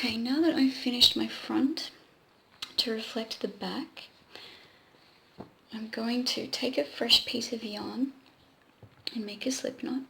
Okay, now that I've finished my front to reflect the back, I'm going to take a fresh piece of yarn and make a slip knot.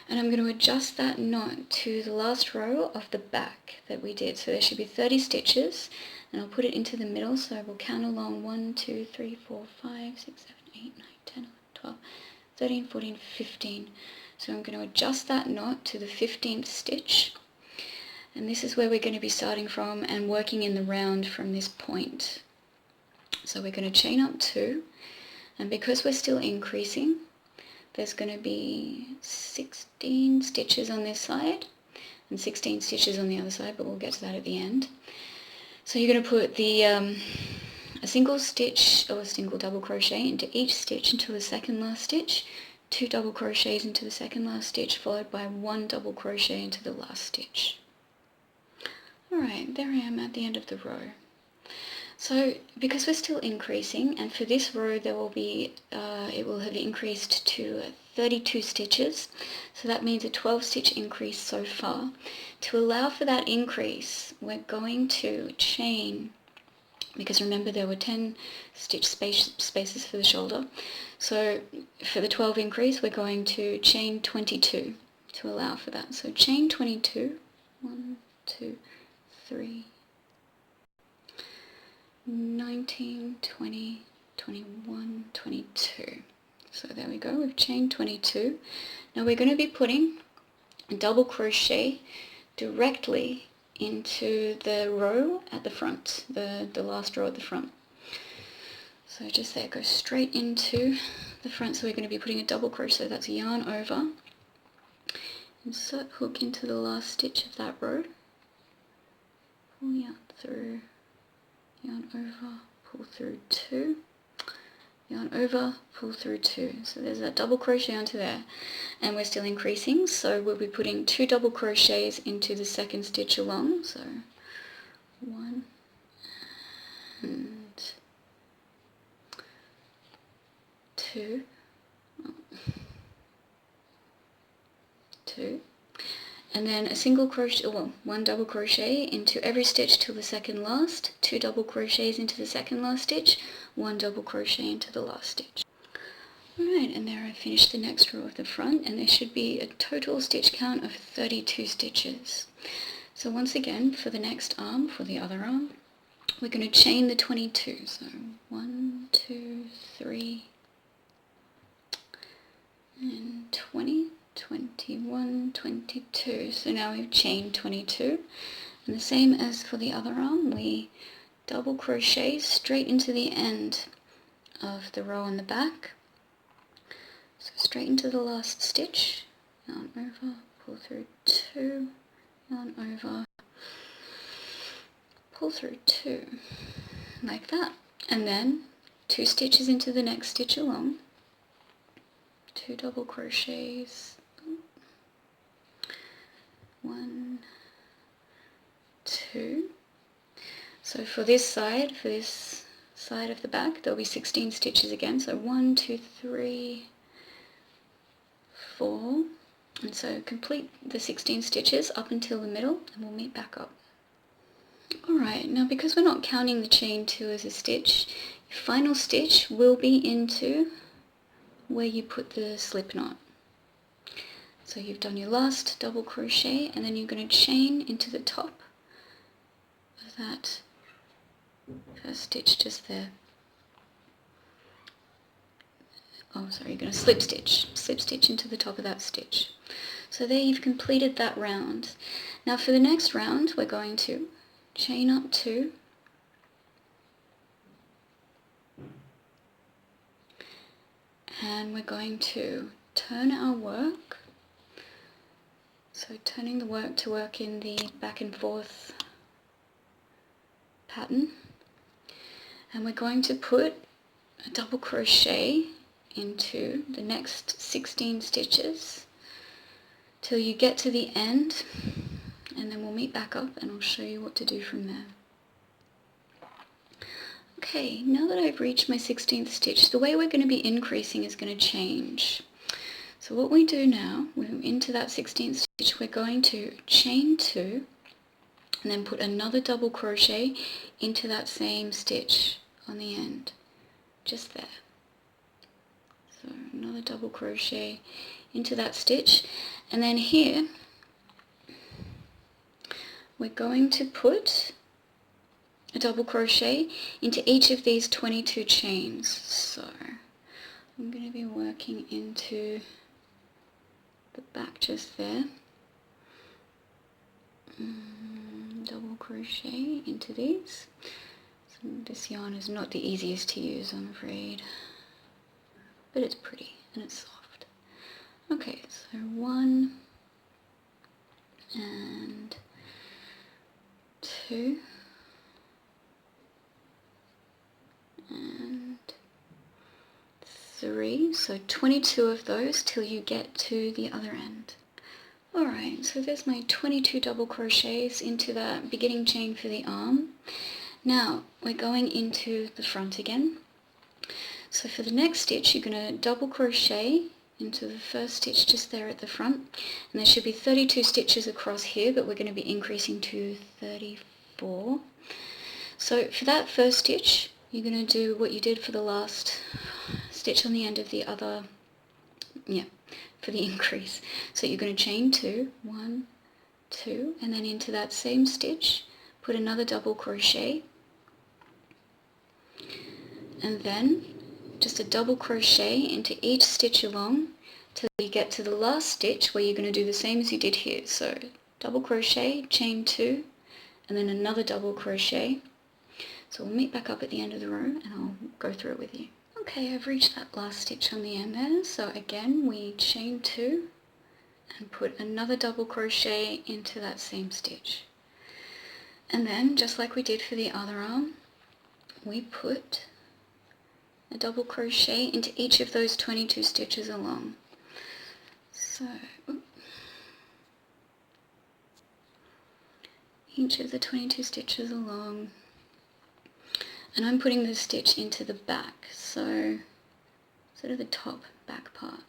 And I'm going to adjust that knot to the last row of the back that we did. So there should be 30 stitches, and I'll put it into the middle, so I will count along 1, 2, 3, 4, 5, 6, 7, 8, 9, 10, 11, 12, 13, 14, 15. So I'm going to adjust that knot to the 15th stitch, and this is where we're going to be starting from and working in the round from this point. So we're going to chain up 2, and because we're still increasing, there's going to be 16 stitches on this side and 16 stitches on the other side, but we'll get to that at the end. So you're going to put the a single stitch or a single double crochet into each stitch until the second last stitch, 2 double crochets into the second last stitch, followed by 1 double crochet into the last stitch. Alright, there I am at the end of the row. So because we're still increasing, and for this row there will be, it will have increased to 32 stitches, so that means a 12 stitch increase so far. To allow for that increase, we're going to chain, because remember there were 10 stitch spaces for the shoulder, so for the 12 increase we're going to chain 22 to allow for that. So chain 22, 1, 2, 3, 19, 20, 21, 22. So there we go, we've chained 22. Now we're going to be putting a double crochet directly into the row at the front, the last row at the front. So just there, go straight into the front. So we're going to be putting a double crochet, that's a yarn over, insert hook into the last stitch of that row, pull yarn through, yarn over, pull through 2, yarn over, pull through 2. So there's that double crochet onto there, and we're still increasing, so we'll be putting 2 double crochets into the second stitch along. So 1 and 2, 2, and then a single crochet, well, 1 double crochet into every stitch till the second last, 2 double crochets into the second last stitch, 1 double crochet into the last stitch. Alright, and there I finished the next row of the front, and there should be a total stitch count of 32 stitches. So once again, for the next arm, for the other arm, we're going to chain the 22. So 1, 2, 3, and 20. 21, 22. So now we've chained 22, and the same as for the other arm, we double crochet straight into the end of the row on the back. So straight into the last stitch, yarn over, pull through 2, yarn over, pull through 2, like that, and then 2 stitches into the next stitch along, 2 double crochets, 1, 2. So for this side of the back, there'll be 16 stitches again. So 1, 2, 3, 4, and so complete the 16 stitches up until the middle, and we'll meet back up. Alright, now because we're not counting the chain 2 as a stitch, your final stitch will be into where you put the slip knot. So you've done your last double crochet, and then you're going to chain into the top of that first stitch just there. Oh, sorry, you're going to slip stitch into the top of that stitch. So there you've completed that round. Now for the next round, we're going to chain up 2, and we're going to turn our work. So turning the work to work in the back and forth pattern, and we're going to put a double crochet into the next 16 stitches till you get to the end, and then we'll meet back up and I'll show you what to do from there. Okay, now that I've reached my 16th stitch, the way we're going to be increasing is going to change. So what we do now, we're into that 16th stitch, we're going to chain 2, and then put another double crochet into that same stitch on the end, just there. So another double crochet into that stitch, and then here we're going to put a double crochet into each of these 22 chains. So I'm going to be working into the back just there. Double crochet into these. So this yarn is not the easiest to use, I'm afraid, but it's pretty and it's soft. Okay, so 1 and 2 and 3, so 22 of those till you get to the other end. Alright, so there's my 22 double crochets into that beginning chain for the arm. Now we're going into the front again. So for the next stitch you're going to double crochet into the first stitch just there at the front, and there should be 32 stitches across here, but we're going to be increasing to 34. So for that first stitch you're going to do what you did for the last stitch on the end of the other, for the increase. So you're going to chain 2, 1, 2, and then into that same stitch put another double crochet, and then just a double crochet into each stitch along till you get to the last stitch where you're going to do the same as you did here. So double crochet, chain 2, and then another double crochet. So we'll meet back up at the end of the row and I'll go through it with you. Okay, I've reached that last stitch on the end there, so again we chain 2 and put another double crochet into that same stitch. And then, just like we did for the other arm, we put a double crochet into each of those 22 stitches along. So, each of the 22 stitches along. And I'm putting the stitch into the back, so sort of the top back part.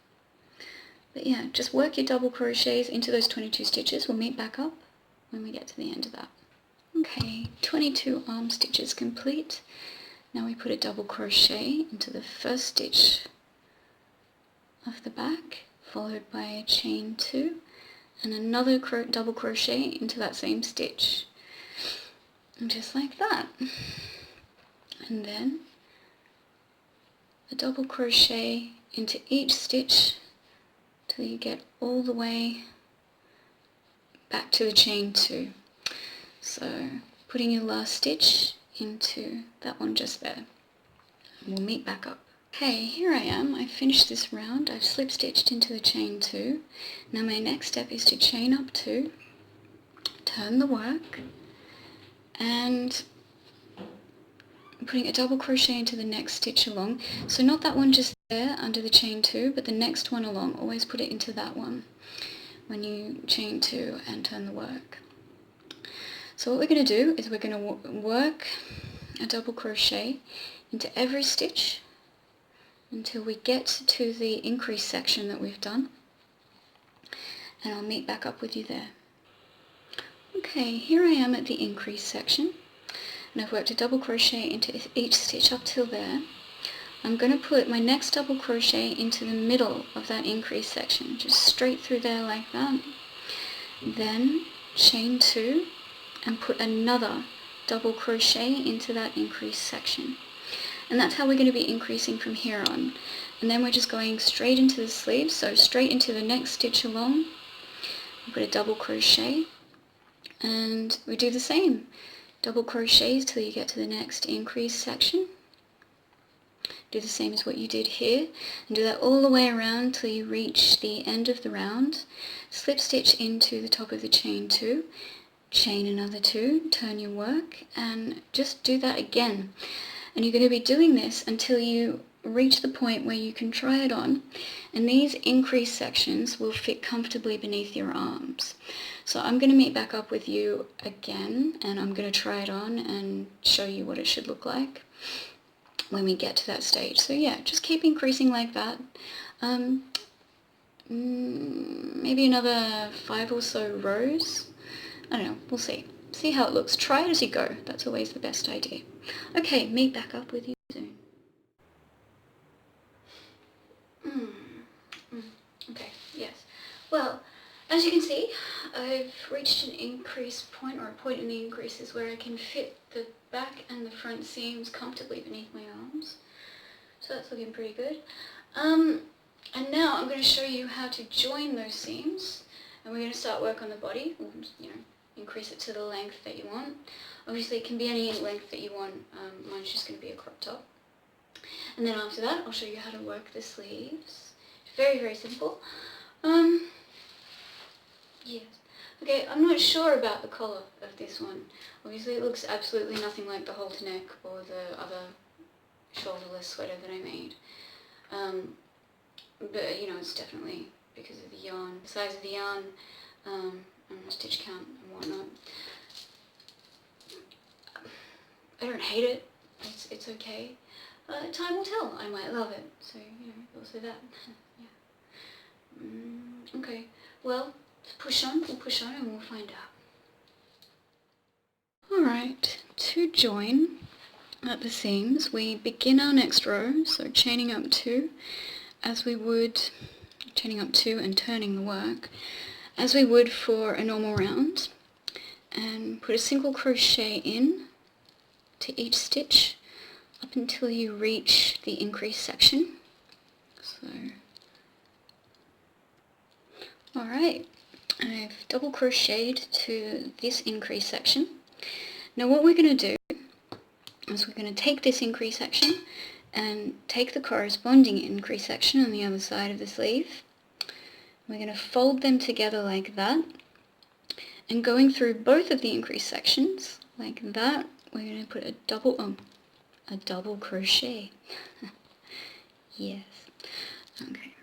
But yeah, just work your double crochets into those 22 stitches. We'll meet back up when we get to the end of that. Okay, 22 arm stitches complete. Now we put a double crochet into the first stitch of the back, followed by a chain 2 and another double crochet into that same stitch. And just like that. And then a double crochet into each stitch till you get all the way back to the chain 2. So putting your last stitch into that one just there. And we'll meet back up. Okay, here I am. I finished this round. I've slip stitched into the chain 2. Now my next step is to chain up 2, turn the work, and putting a double crochet into the next stitch along. So not that one just there under the chain 2, but the next one along. Always put it into that one when you chain 2 and turn the work. So what we're going to do is we're going to work a double crochet into every stitch until we get to the increase section that we've done, and I'll meet back up with you there. Okay, here I am at the increase section. And I've worked a double crochet into each stitch up till there. I'm going to put my next double crochet into the middle of that increase section, just straight through there like that. Then chain 2 and put another double crochet into that increase section. And that's how we're going to be increasing from here on. And then we're just going straight into the sleeve, so straight into the next stitch along. Put a double crochet, and we do the same. Double crochets till you get to the next increase section. Do the same as what you did here, and do that all the way around till you reach the end of the round. Slip stitch into the top of the chain 2, chain another 2, turn your work, and just do that again. And you're going to be doing this until you reach the point where you can try it on, and these increase sections will fit comfortably beneath your arms. So I'm going to meet back up with you again, and I'm going to try it on and show you what it should look like when we get to that stage. So yeah, just keep increasing like that. Maybe another 5 or so rows. I don't know, we'll see. See how it looks. Try it as you go. That's always the best idea. Okay, meet back up with you soon. Okay, yes. Well, as you can see, I've reached an increase point, or a point in the increases where I can fit the back and the front seams comfortably beneath my arms. So that's looking pretty good. And now I'm going to show you how to join those seams, and we're going to start work on the body. We'll, increase it to the length that you want. Obviously it can be any length that you want. Mine's just going to be a crop top. And then after that I'll show you how to work the sleeves. Very, very simple. Yes. Okay, I'm not sure about the collar of this one. Obviously it looks absolutely nothing like the halter neck or the other shoulderless sweater that I made. But it's definitely because of the yarn, the size of the yarn, and the stitch count and whatnot. I don't hate it. It's okay. Time will tell. I might love it. So also that. Yeah. Okay. Well, let's push on. We'll push on and we'll find out. All right. To join at the seams, we begin our next row. So chaining up 2, as we would, chaining up 2 and turning the work, as we would for a normal round, and put a single crochet in to each stitch up until you reach the increase section. So, alright, I've double crocheted to this increase section. Now what we're going to do is we're going to take this increase section and take the corresponding increase section on the other side of the sleeve. We're going to fold them together like that, and going through both of the increase sections like that, we're going to put a double crochet. Yes. Okay.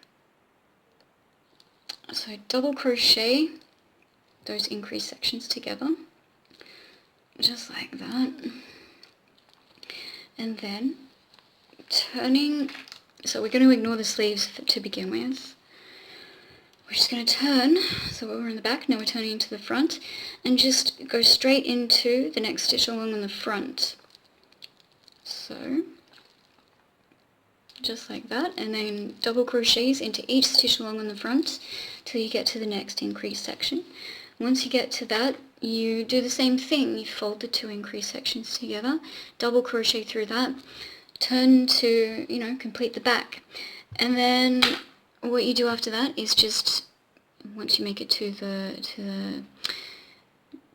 So double crochet those increase sections together, just like that, and then turning. So we're going to ignore the sleeves to begin with. We're just going to turn, so we're in the back, now we're turning into the front, and just go straight into the next stitch along on the front. So, just like that, and then double crochets into each stitch along on the front till you get to the next increase section. Once you get to that, you do the same thing. You fold the 2 increase sections together, double crochet through that, turn to, complete the back. And then what you do after that is just, once you make it to the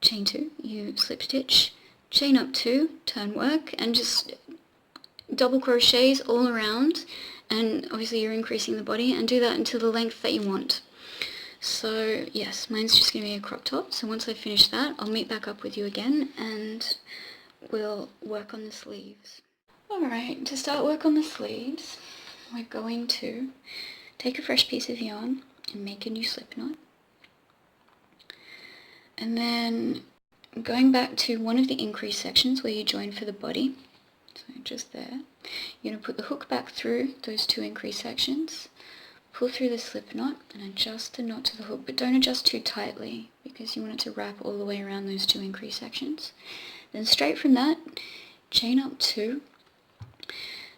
chain 2, you slip stitch, chain up 2, turn work, and just double crochets all around, and obviously you're increasing the body, and do that until the length that you want. So yes, mine's just going to be a crop top, so once I finish that I'll meet back up with you again and we'll work on the sleeves. Alright, to start work on the sleeves, we're going to take a fresh piece of yarn and make a new slip knot. And then going back to one of the increase sections where you join for the body, so just there, you're going to put the hook back through those 2 increase sections, pull through the slip knot and adjust the knot to the hook, but don't adjust too tightly because you want it to wrap all the way around those 2 increase sections. Then straight from that, chain up 2,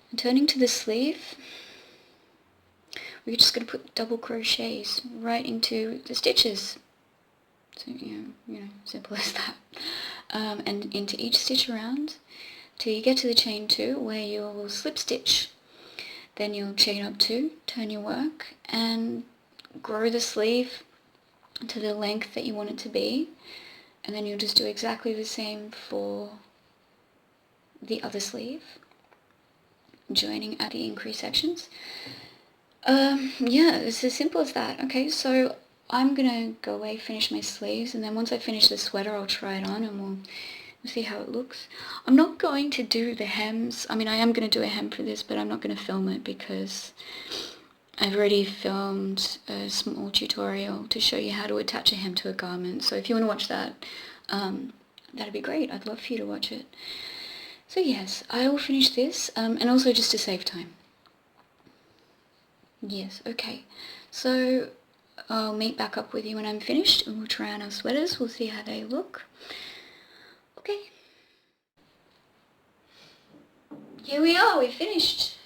and turning to the sleeve, we're just going to put double crochets right into the stitches. So, simple as that. And into each stitch around till you get to the chain 2 where you'll slip stitch. Then you'll chain up 2, turn your work, and grow the sleeve to the length that you want it to be. And then you'll just do exactly the same for the other sleeve, joining at the increase sections. Yeah, it's as simple as that. Okay, so I'm gonna go away, finish my sleeves, and then once I finish the sweater I'll try it on and we'll see how it looks. I'm not going to do the hems. I mean, I am going to do a hem for this, but I'm not going to film it because I've already filmed a small tutorial to show you how to attach a hem to a garment. So if you want to watch that, that'd be great. I'd love for you to watch it. So yes, I will finish this, and also just to save time. Yes, okay. So I'll meet back up with you when I'm finished and we'll try on our sweaters. We'll see how they look. Okay. Here we are, we finished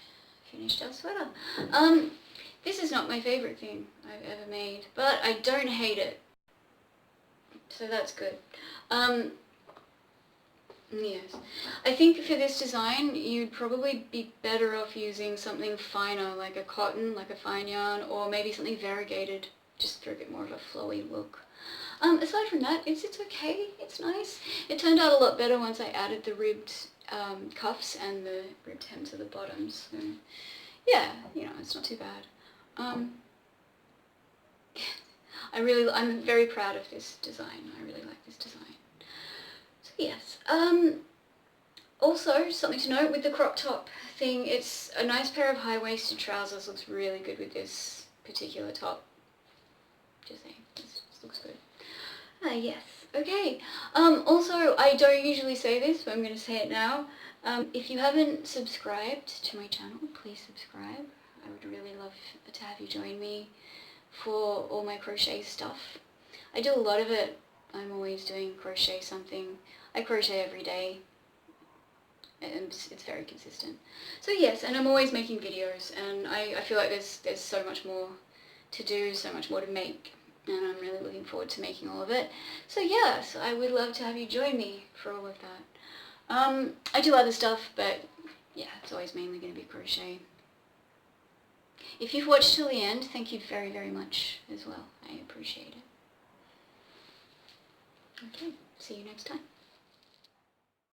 our sweater. This is not my favourite thing I've ever made, but I don't hate it. So that's good. Yes. I think for this design, you'd probably be better off using something finer, like a cotton, like a fine yarn, or maybe something variegated, just for a bit more of a flowy look. Aside from that, it's okay, it's nice. It turned out a lot better once I added the ribbed cuffs and the ribbed hem to the bottoms. So, yeah, you know, it's not too bad. I'm very proud of this design. I really like this design. So yes. Also, something to note with the crop top thing, it's a nice pair of high-waisted trousers. Looks really good with this particular top. Just saying, this looks good. Yes. Okay. Also, I don't usually say this, but I'm going to say it now. If you haven't subscribed to my channel, please subscribe. I would really love to have you join me for all my crochet stuff. I do a lot of it. I'm always doing crochet something. I crochet every day, and it's very consistent. So yes, and I'm always making videos, and I feel like there's so much more to do, so much more to make, and I'm really looking forward to making all of it. So yes, I would love to have you join me for all of that. I do other stuff, but yeah, it's always mainly going to be crochet. If you've watched till the end, thank you very, very much as well. I appreciate it. Okay, see you next time.